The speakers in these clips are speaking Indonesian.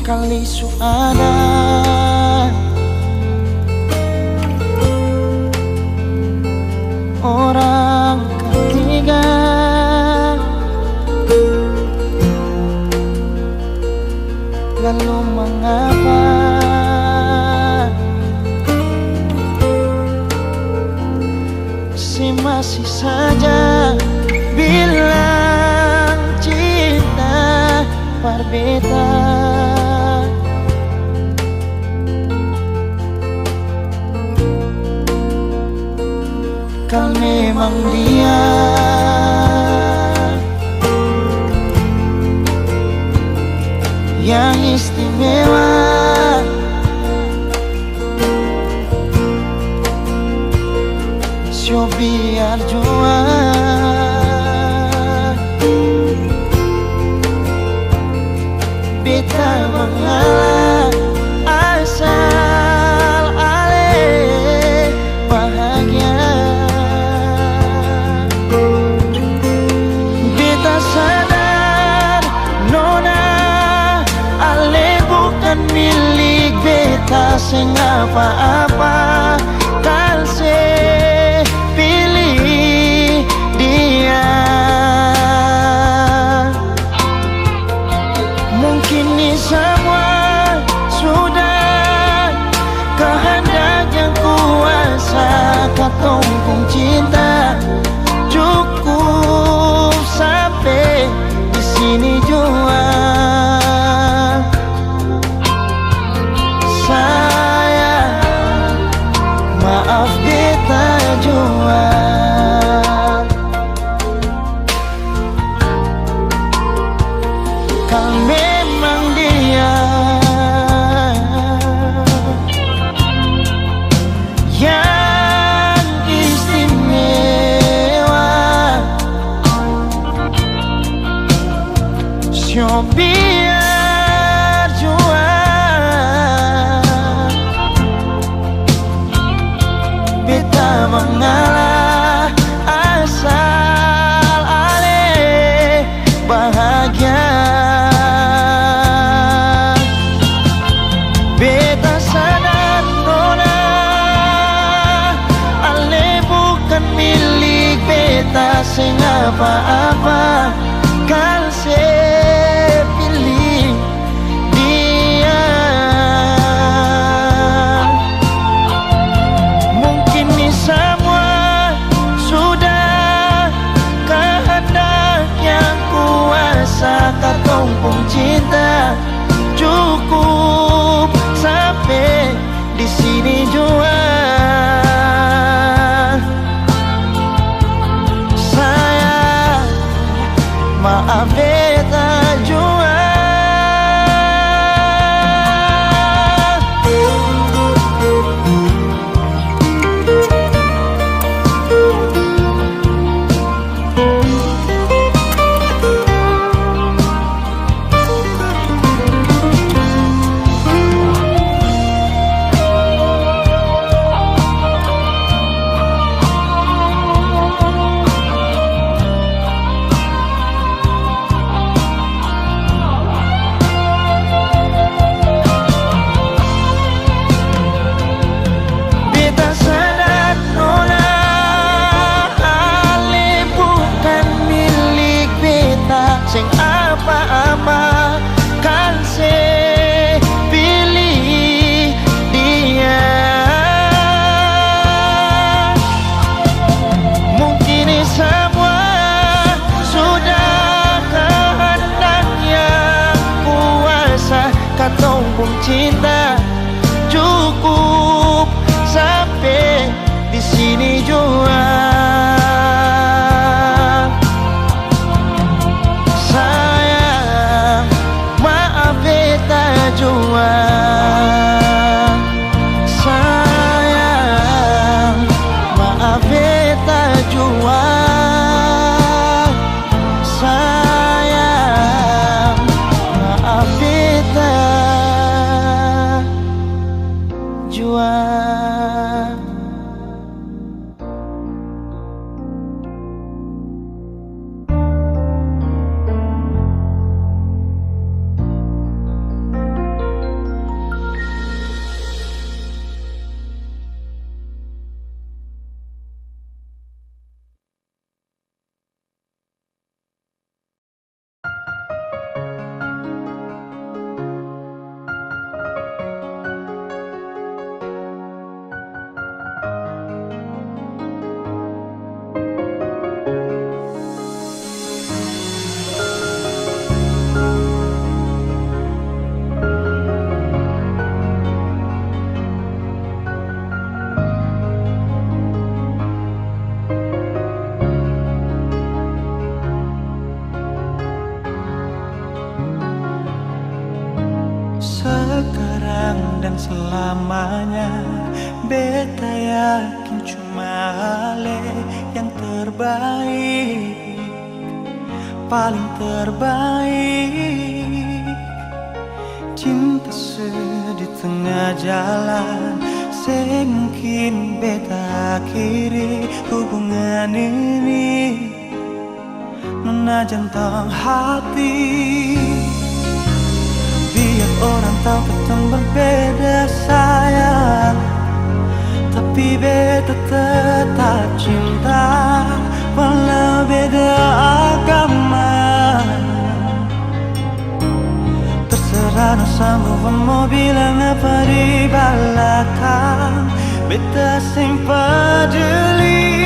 kali su ada orang ketiga, lalu mengapa masih saja bilang cinta berbeda? Kau memang dia yang istimewa, so biar jua beta mengalah asal ale bahagia. Beta sadar nona ale bukan milik beta sing apa-apa, kalse pilih dia. Mungkin ini semua sudah kehendak yang kuasa, katumpung cinta cukup sampai di sini jua. Sayang, maaf beta jua. Kau memang dia yang istimewa, so biar jua beta mengalah asal ale bahagia. Beta sadar nona ale bukan milik beta sing apa-apa, kalse pilih dia. Mungkin ini semua sudah kehendak yang kuasa, katumpung cinta cukup sampai di sini jua. Sayang, maaf beta jua. Sing apa-apa, kalse pilih dia. Mungkin ini semua sudah kehendak yang kuasa, katumpung cinta cukup sampai di sini jua. Jua, sayang, maaf beta jua. Sayang, maaf beta jua. sekarang dan selamanya. Beta yakin cuma Ale yang terbaik, paling terbaik. Cinta di tengah jalan, semungkin beta akhiri hubungan ini. Nona jantung hati, biar orang tahu kita berbeda sayang, tapi beta tetap cinta walau beda agama. Terserah sama mau bilang apa di belakang, beta sing peduli,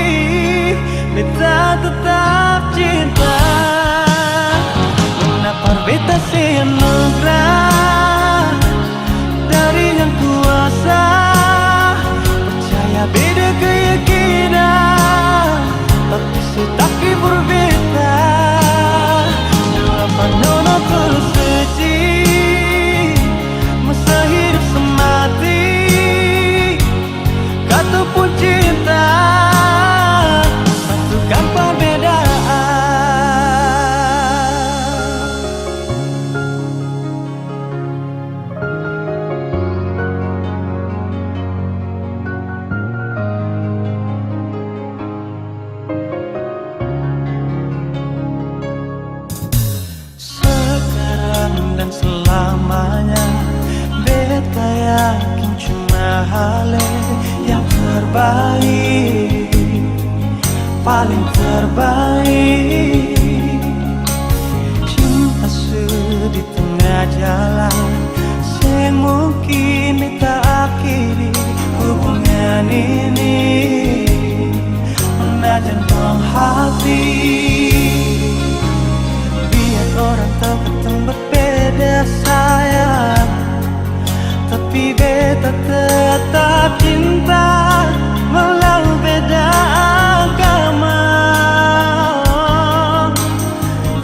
beta tetap cinta. Kenapa beta sing anugerah dari yang kuasa, percaya beda keyakinan, tapi setaki berbeda. Kenapa nona terus sedih, masa hidup semati, kata pun cinta, satukan perbedaan. Dan selamanya beta yakin cuma Ale yang terbaik, paling terbaik. Cinta di tengah jalan, semungkin beta akhiri hubungan ini. Nona jantung hati, biar orang tahu kita berbeda sayang, tapi beta tetap cinta walau beda agama.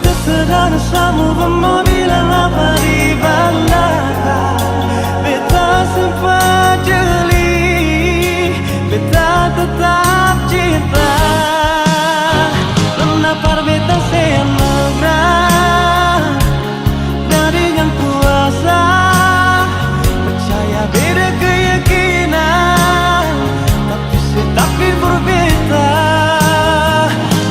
Terserah sama mau bilang apa di belakang, beta sempat jeli, beta tetap cinta. Kenapa beta semoga dari yang kuasa, percaya beda keyakinan, tapi setaki berbeda.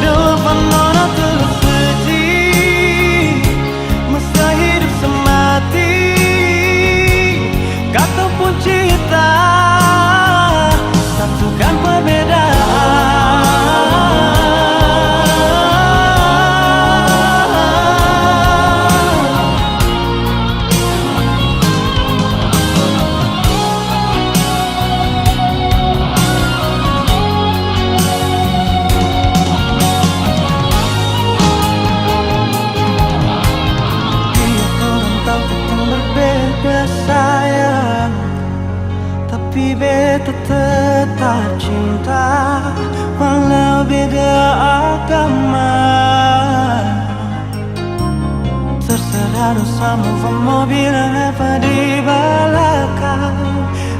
Depan nona terus sedih, masa hidup semati, kata pun cinta, satukan perbedaan. Sayang, tapi beta tetap cinta walau beda agama. Terserah sama mau bilang apa di belakang,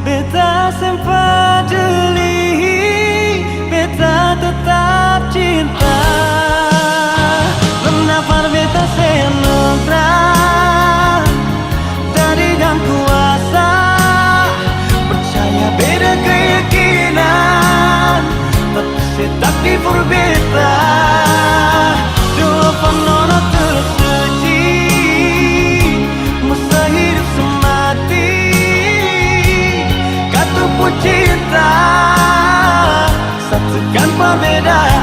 beta sempat jeli, beta tetap cinta. Kenapa beta senugrah dari yang kuasa, percaya beda keyakinan, tapi setaki berbeda. Depan nona terus sedih, masa hidup semati, kata pun cinta, satukan perbedaan.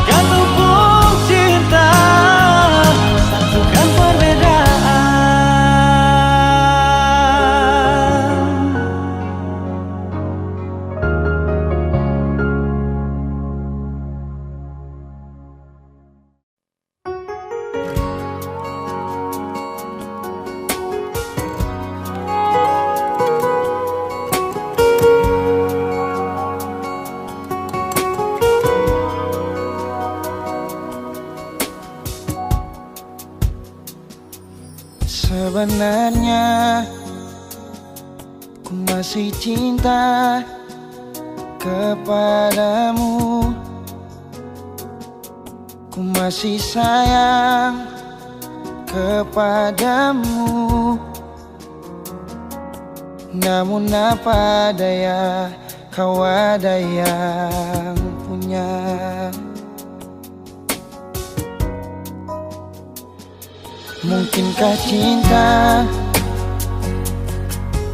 Kata pun cinta, satukan perbedaan. Sebenarnya ku masih cinta kepadamu, ku masih sayang kepadamu. Namun apa daya, kau ada yang punya. Mungkinkah cinta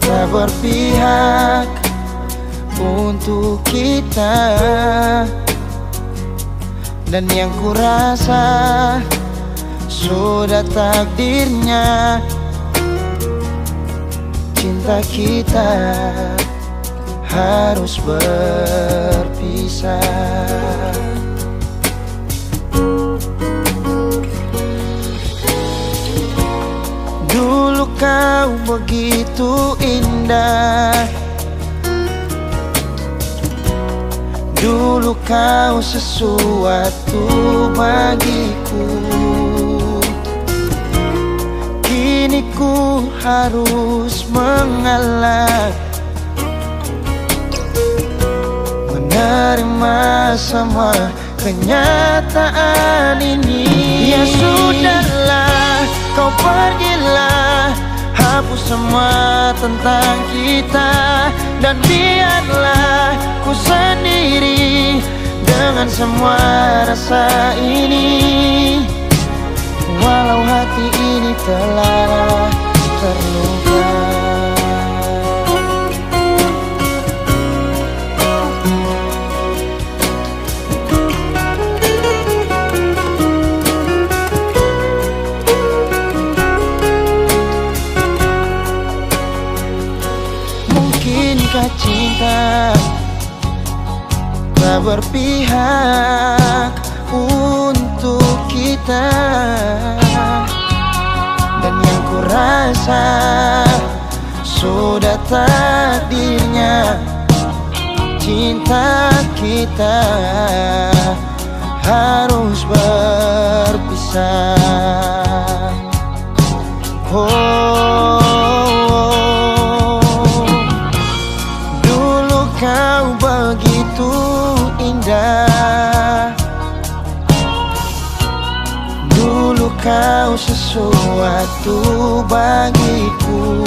tak berpihak untuk kita? Dan yang kurasa sudah takdirnya cinta kita harus berpisah. Dulu kau begitu indah, dulu kau sesuatu bagiku. Kini ku harus mengalah, menerima semua kenyataan ini. Ya sudahlah, kau pergilah, hapus semua tentang kita. Dan biarlah ku sendiri dengan semua rasa ini. Walau hati ini telah terluka. Mungkinkah cinta tak berpihak untuk kita? Dan yang kurasa sudah takdirnya cinta kita harus berpisah. Dulu kau begitu indah, dulu kau sesuatu bagiku.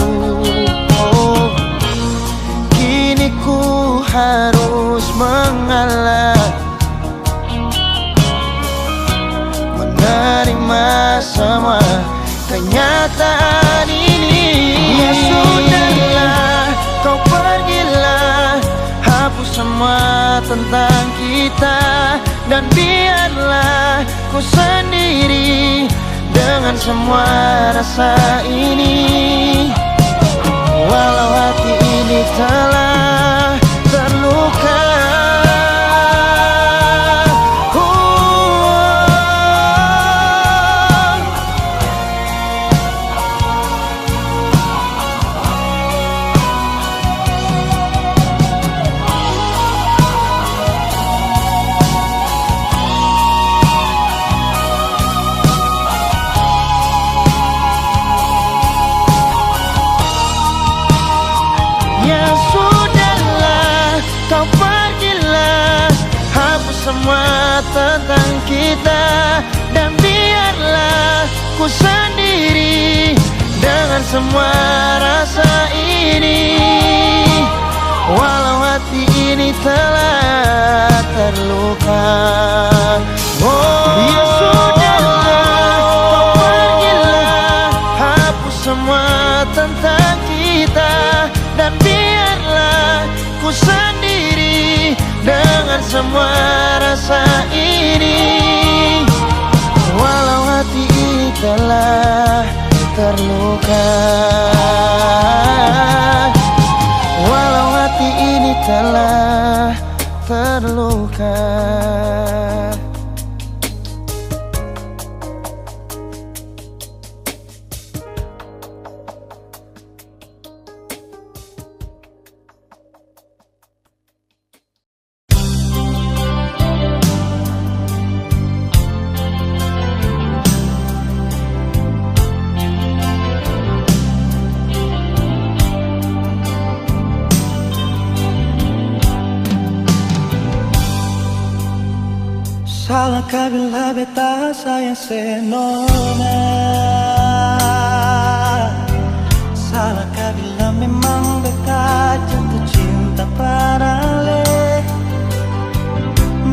Kini ku harus mengalah, menerima semua kenyataan ini. Ya sudahlah, kau pergilah, hapus semua tentang kita. Dan biarlah ku sendiri dengan semua rasa ini. Walau hati ini telah terluka. Kau pergilah, hapus semua tentang kita. Dan biarlah ku sendiri dengan semua rasa ini. Walau hati ini telah terluka. Ya sudahlah, kau pergilah, hapus semua tentang kita. Dan biarlah ku sendiri dengan semua rasa ini. Walau hati ini telah terluka, walau hati ini telah terluka. Salahkah bila beta sayang senona? Salahkah bila memang beta jatuh cinta pada le?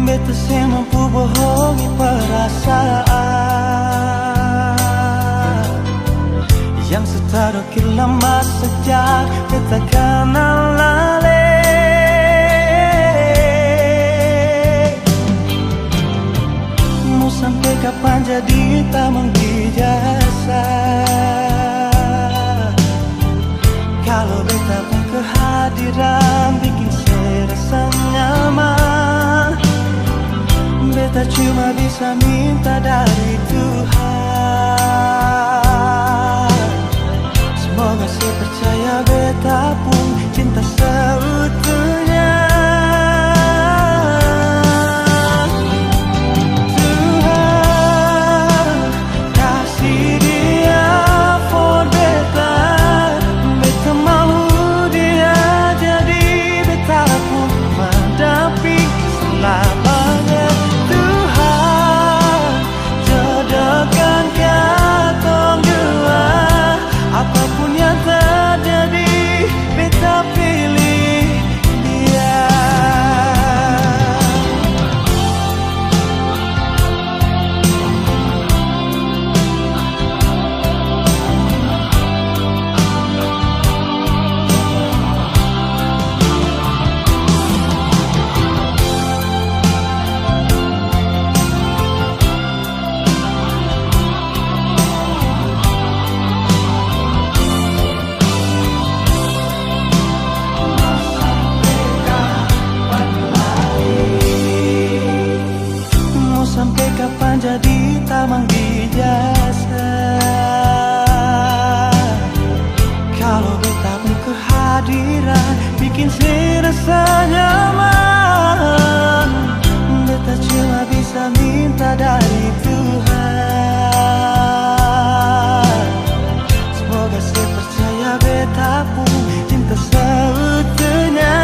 Beta saya mampu bohongi perasaan yang setaruh lama sejak beta kenal le. Sampai kapan jadi tamang di jasa? Kalau beta pun kehadiran bikin saya rasa nyaman. Beta cuma bisa minta dari Tuhan. Semoga saya percaya beta pun cinta seutuhnya. Jadi tamang di jasa. Kalau beta pun kehadiran bikin saya rasa nyaman. Beta cuma bisa minta dari Tuhan. Semoga saya percaya beta pun cinta seutuhnya.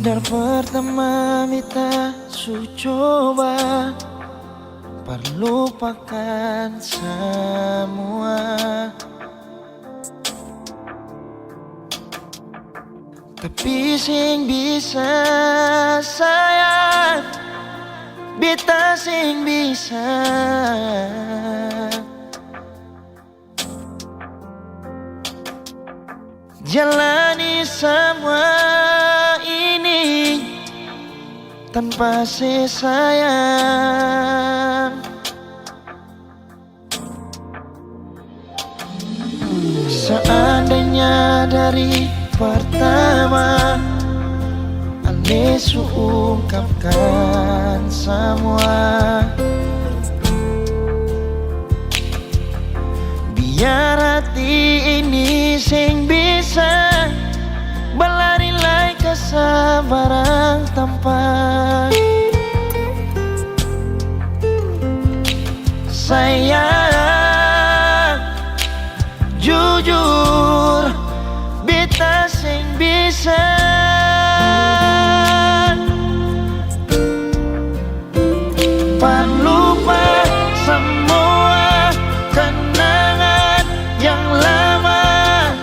Dari pertama kita coba perlupakan semua, tapi sing bisa sayang, beta sing bisa jalani semua ini tanpa sayang. Seandainya Seandainya dari pertama Ale ungkapkan semua, biar hati ini sing bisa berlari lai kesabaran tanpa sayang. Jujur beta sing bisa lupa semua kenangan yang lama.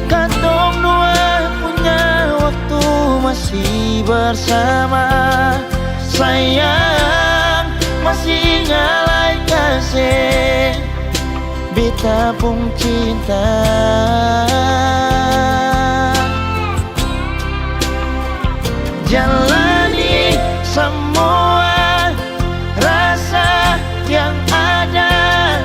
Katong dua punya waktu masih bersama. Sayang, masih ngalai kasih beta pun cinta. Jalani semua rasa yang ada,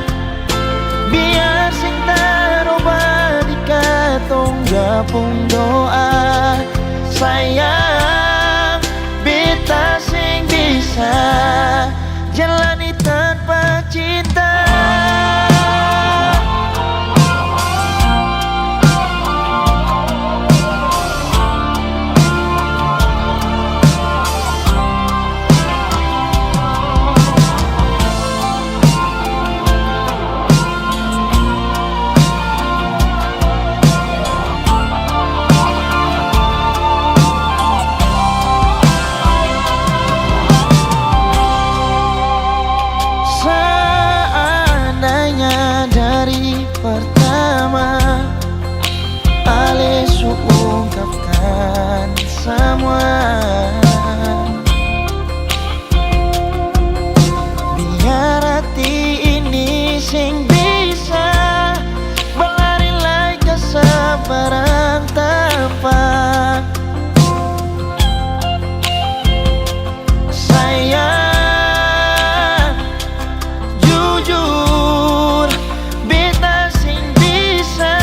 biar sing taroba di katong gapung doa. Sayang, beta sing bisa jalani tanpa cinta. Ungkapkan semua, biar hati ini sing bisa berlari lai kesabaran tanpa sayang. Jujur beta sing bisa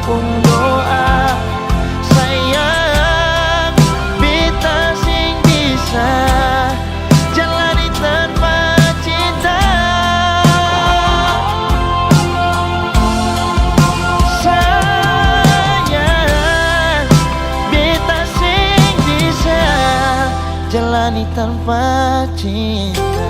pun doa. Sayang, beta sing bisa jalani tanpa cinta. Sayang, beta sing bisa jalani tanpa cinta.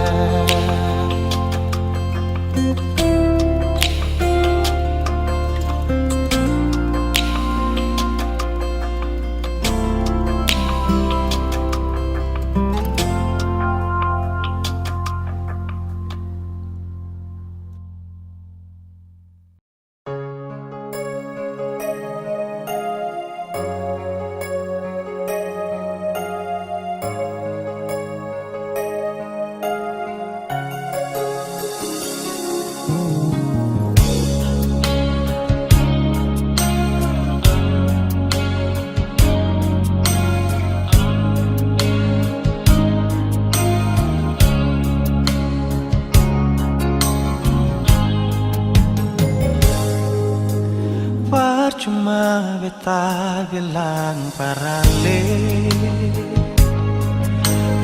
Percuma beta bilang parale,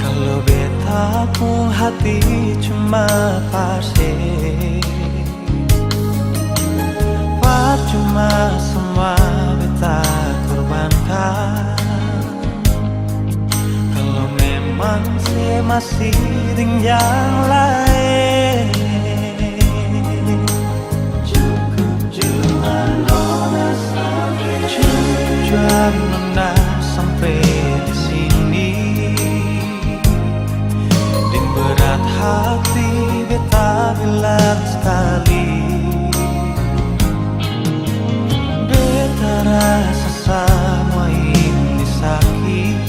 kalau beta pun hati cuma parse. Percuma semua beta korbankan, kalau memang saya masih dengan yang lain. Cukup cuma nona sampai hati beta bilang sekali, beta rasa semua ini sakit.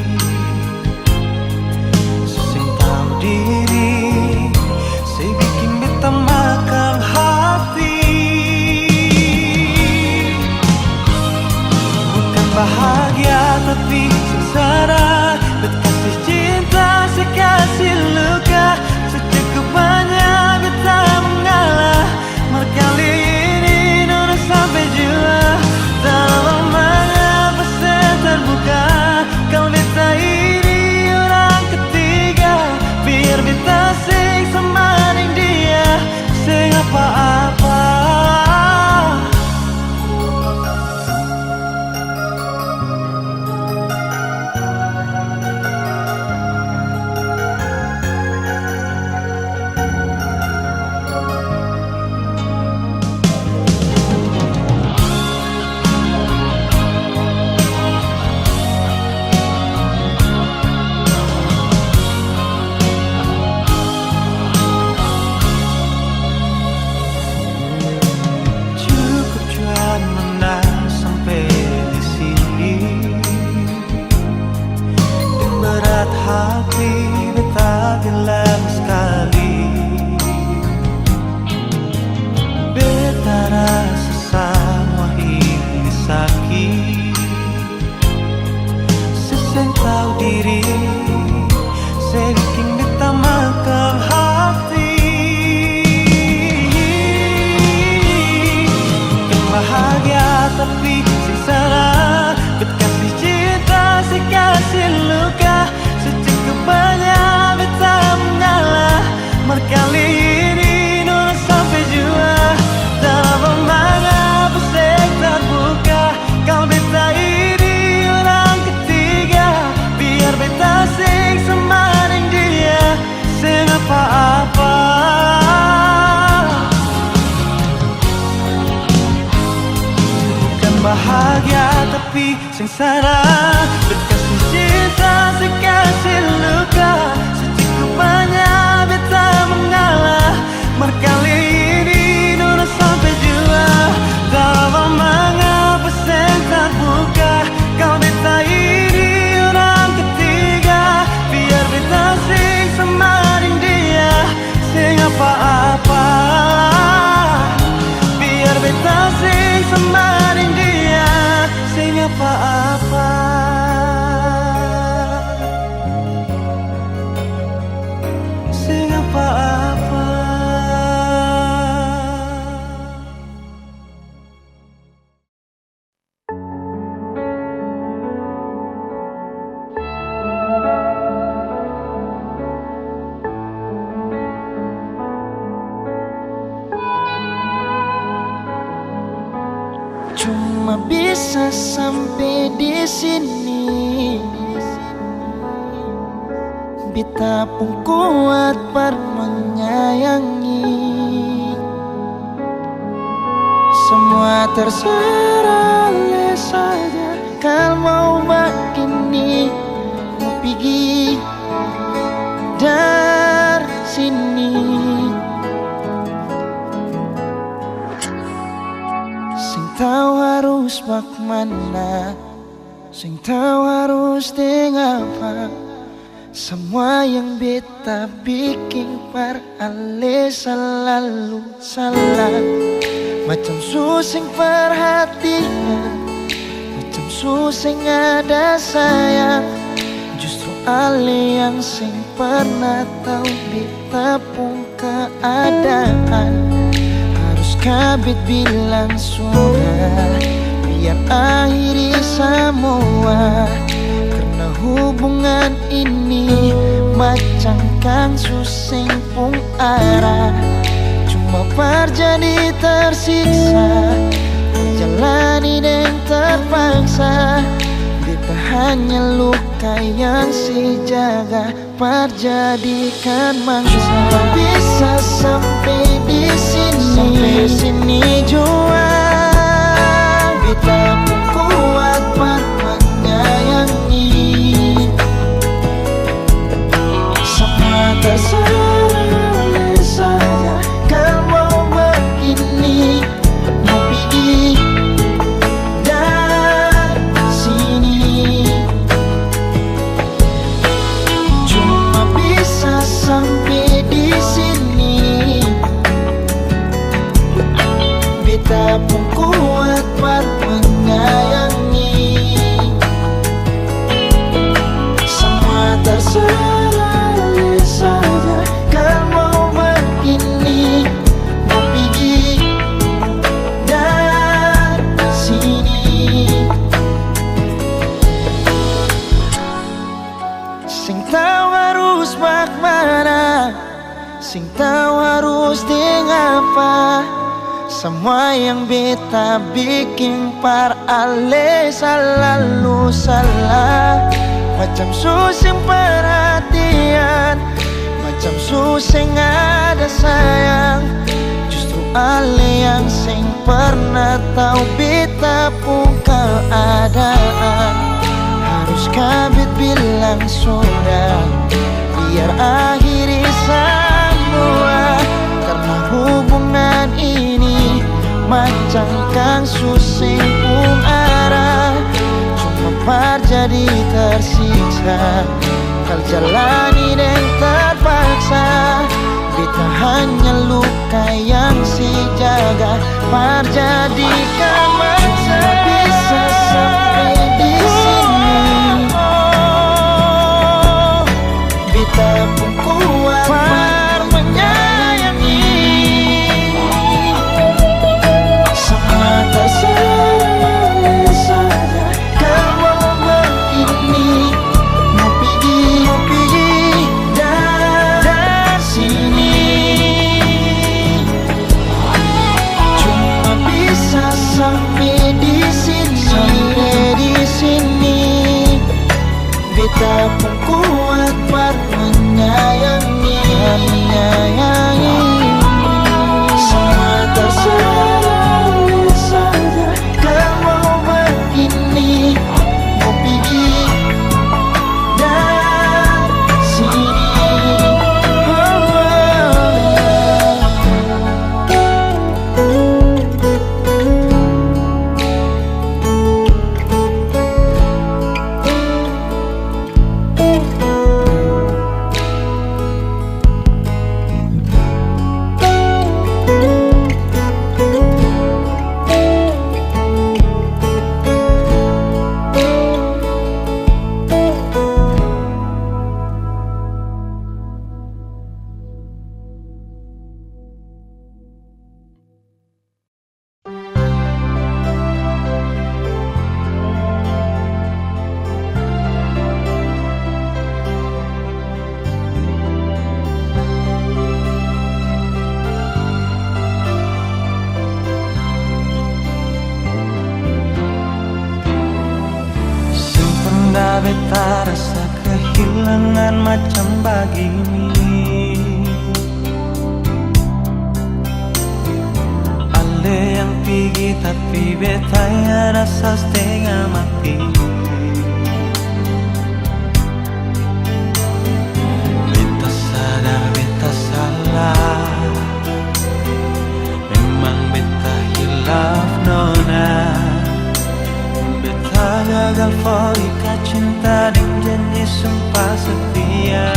Sing tahu diri, saya bikin beta makan hati. Bukan bahagia tapi sengsara, beta kasih cinta, saya kasih luka. Secukup banyak beta mengalah, malah kali ini nona sampai jua. Dalam mengapa saya terbuka, kalau beta ini orang ketiga. Biar beta sing semaning dia, sing apa-apa. Hati beta bilang sekali, beta rasa semua ini sakit. Seseng tahu diri, saya bikin beta makan hati. Bukan bahagia tapi sengsara, beta kasih cinta, saya kasih luka. Banyak beta mengalah, malah kali ini nona sampai jua. Dalam mengapa saya terbuka, kalau beta ini orang ketiga. Biar beta sing semaning dia, sing apa-apa. Bukan bahagia tapi sengsara, beta kasih cinta, saya kasih luka. Secukup banyak beta mengalah, malah kali ini nona sampai jua. Dalam mengapa saya terbuka, kalau beta ini orang ketiga. Biar beta sing semaning dia, sing apa-apa. Biar beta sing semaning dia, sing apa-apa. Sing apa-apa. Cuma bisa sampai di sini, beta pun kuat per menyayangi. Semua terserah oleh saja, kalau mau begini mau pergi dari sini. Sing tahu harus bagaimana, sing tahu harus dengan apa. Semua yang beta bikin per ale selalu salah. Macam susing perhatian, macam susing ada sayang. Justru ale yang sing pernah tahu beta pun keadaan. Harus kabit bilang sudah, biar akhiri semua. Karena hubungan ini macam kang susing pun arah. Cuma terjadi tersiksa, menjalani dan terpaksa. Beta hanya luka yang si jaga, perjadikan mangsa. Bisa sampai di sini jua. Beta pun kuat per menyayangi. Semua terserah sing tahu harus apa. Semua yang beta bikin par ale selalu salah. Macam susing perhatian, macam susing ada sayang. Justru ale yang sing pernah tahu beta pun keadaan. Harus kabit bilang sudah, biar akhiri semua. Karena hubungan ini macam kang susing pun arah. Cuma par jadi tersiksa, kal jalani dan terpaksa. Beta hanya luka yang si jaga, par jadikan masa. Bisa sampai di sini, beta pun kuat par menyayangi. Semua terserah saja, kalau begini mau pergi dari sini. Cuma bisa sampai di sini, beta pun kuat par menyayangi. Semua terserah saja, kalau begini mau pergi dari sini. Beta rasa kehilangan macam begini. Ale yang pergi tapi beta yang rasa setengah mati. Beta sadar beta salah, memang beta hilaf nona. Beta gagal forika cinta dan janji sumpah setia.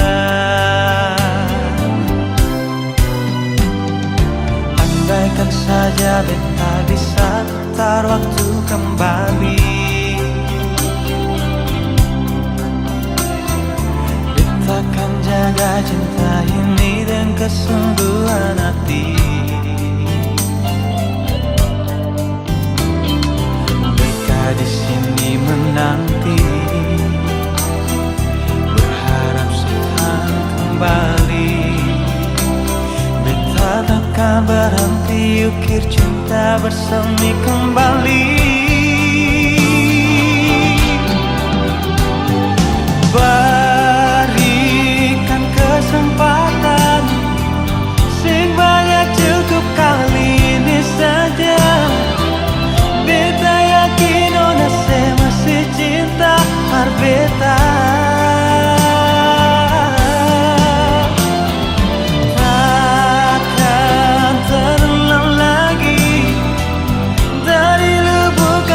Andaikan saja beta bisa putar waktu kembali, beta akan jaga cinta ini dengan kesungguhan hati. Di sini menanti, berharap setan kembali. Beta takkan berhenti ukir cinta bersemi kembali. Berikan kesempatan, sing banyak cukup kali ini saja. Beta yakin ona se masih cinta par beta. Takkan terulang lagi dari lubuk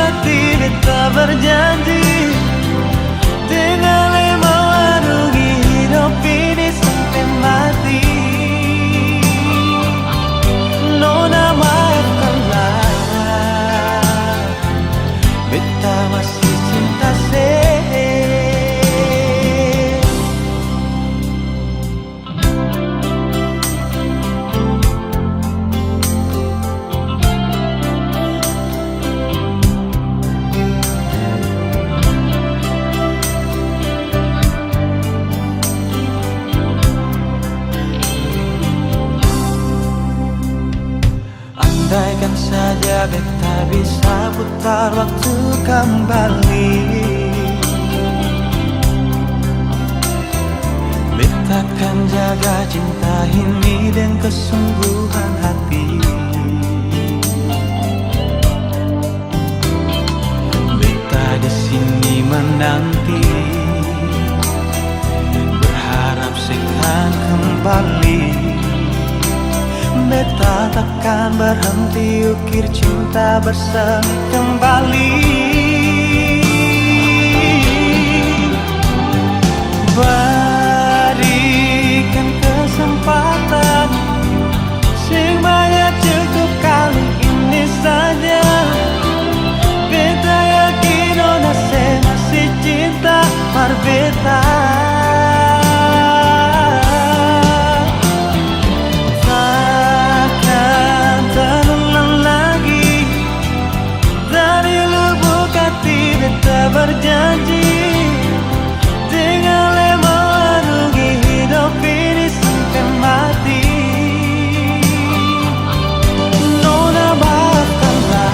beta bisa putar waktu kembali. Beta akan jaga cinta ini dengan kesungguhan hati. Beta di sini menanti, berharap sekan kembali. Beta takkan berhenti ukir cinta bersemi kembali. Berikan kesempatan, sing banyak cukup kali ini saja. Beta yakin ona se masih cinta par beta. Berjanji dengan mewarungi hidup ini sampai mati. Nona maafkanlah,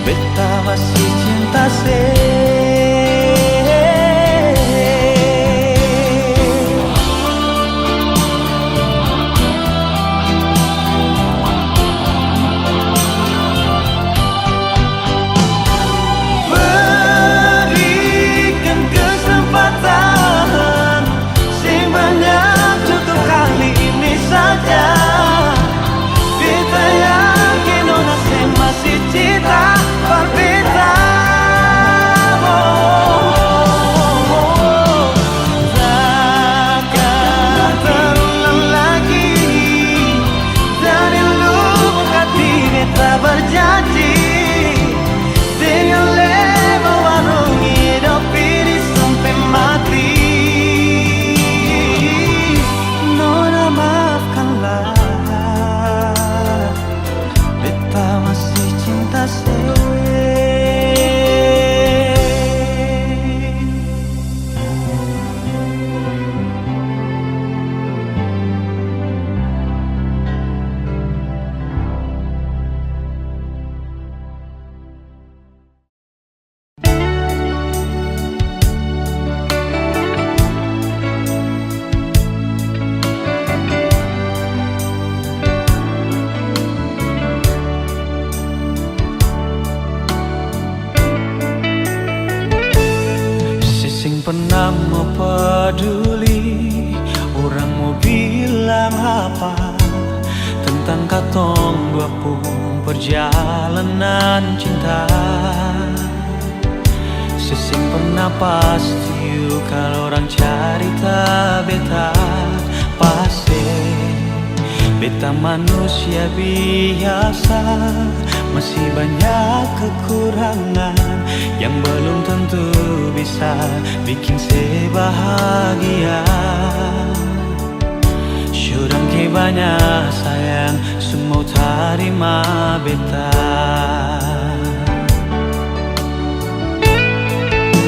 beta masih cinta pernah mau peduli, orang mau bilang apa tentang katong dua pun perjalanan cinta. Sesing pernah pasti kalau orang cerita beta pasti. Beta manusia biasa, masih banyak kekurangan yang belum tentu bisa bikin saya bahagia. Syurang ke banyak sayang, semua terima beta.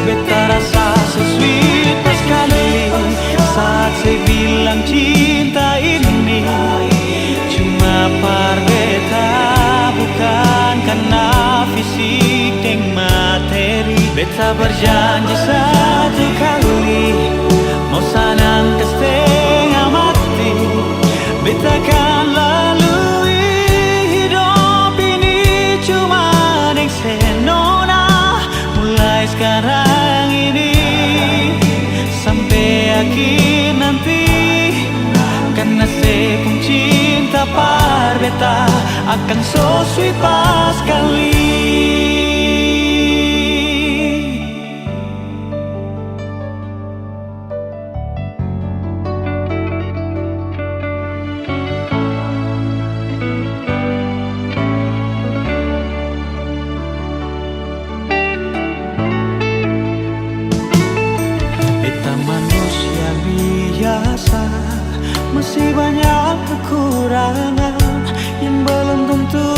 Beta rasa sweet sekali saat saya bilang cinta ini cuma par beta, bukan karena fisik dan materi. Beta berjanji satu kali mau sanang ke setengah mati. Beta akan lalui hidup ini cuma dengan senona. Mulai sekarang ini sampai akhir nanti, karena saya pun cinta par beta akan so sweet pas kali. Beta manusia biasa, masih banyak kekurangan yang belum tentu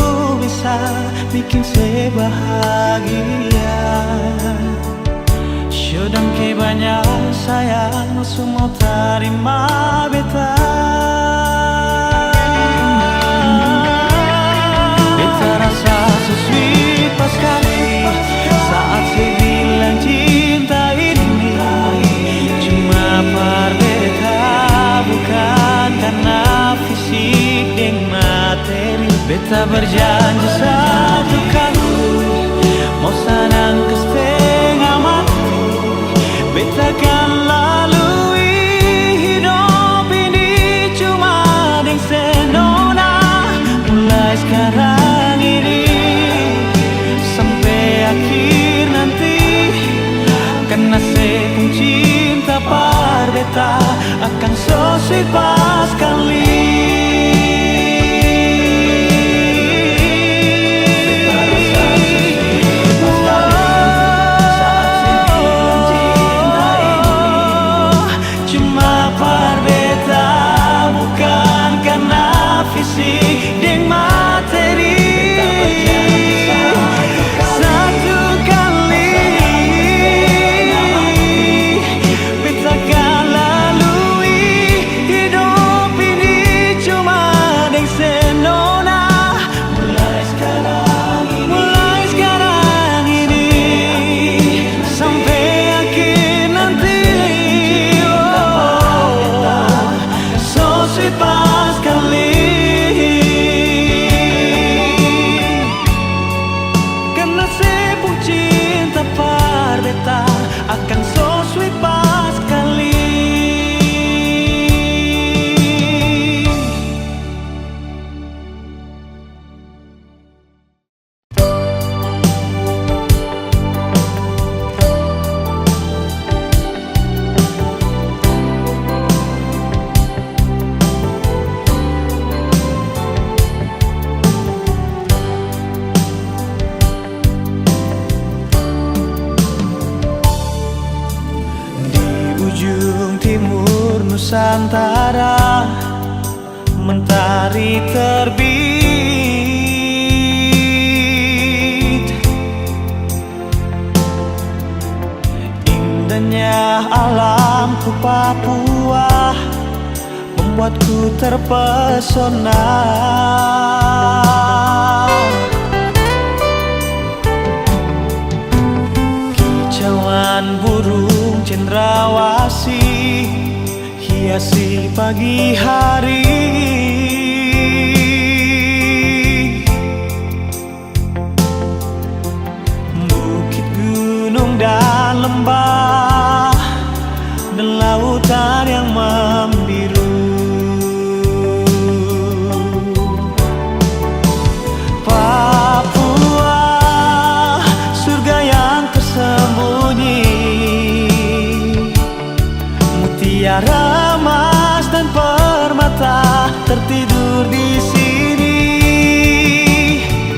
bisa bikin saya bahagia. Syudang ke banyak sayang, semua terima beta. Kita berjanji satu kali mau sanang ke setengah mati. Beta akan lalui hidup ini cuma deng senona. Mulai sekarang ini sampai akhir nanti, karena sepung cinta par beta akan so sweet pas kali. Deng materi satu kali beta akan lalui hidup ini cuma deng senona. Mulai sekarang ini sampai akhir nanti, so sweet pas kali. Akan so sweet pas kali. Ujung timur Nusantara mentari terbit. Indahnya alamku Papua membuatku terpesona. Kicauan burung cendrawasih hiasi pagi hari. Bukit, gunung dan lembah dan lautan yang membiru. Papua, surga yang tersembunyi, mutiara emas dan permata tertidur di sini.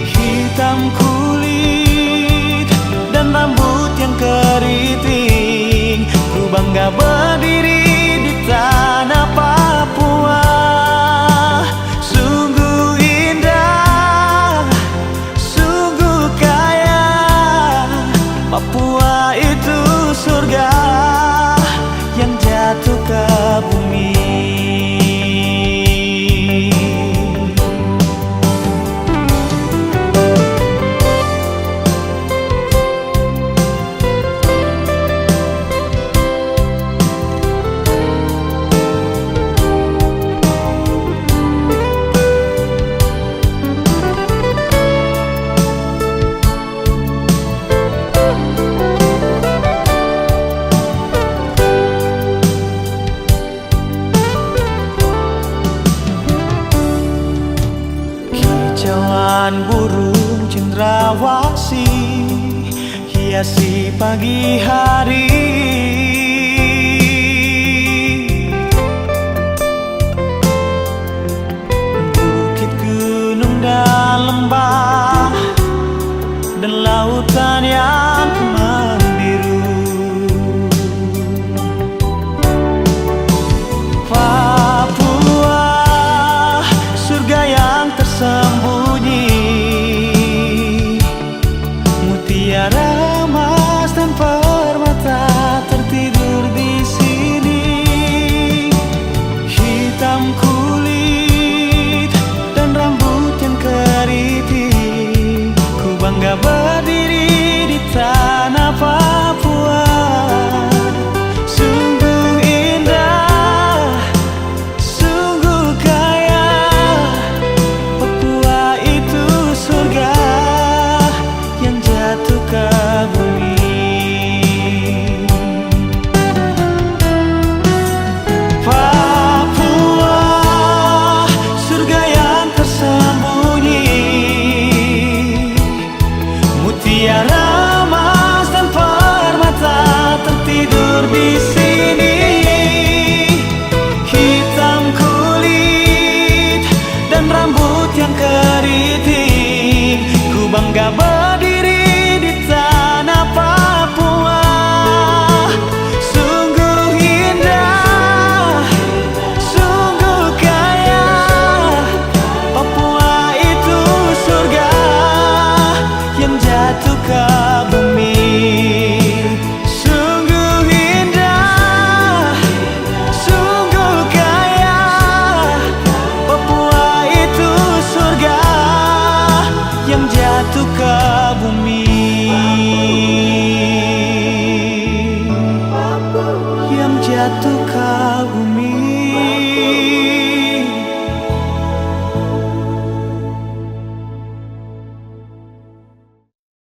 Hitam kulit dan rambut yang keriting, ku bangga berdiri di tanah Papua. Sungguh indah, sungguh kaya, Papua itu surga yang jatuh ke bumi. Kicauan burung cendrawasih hiasi pagi hari.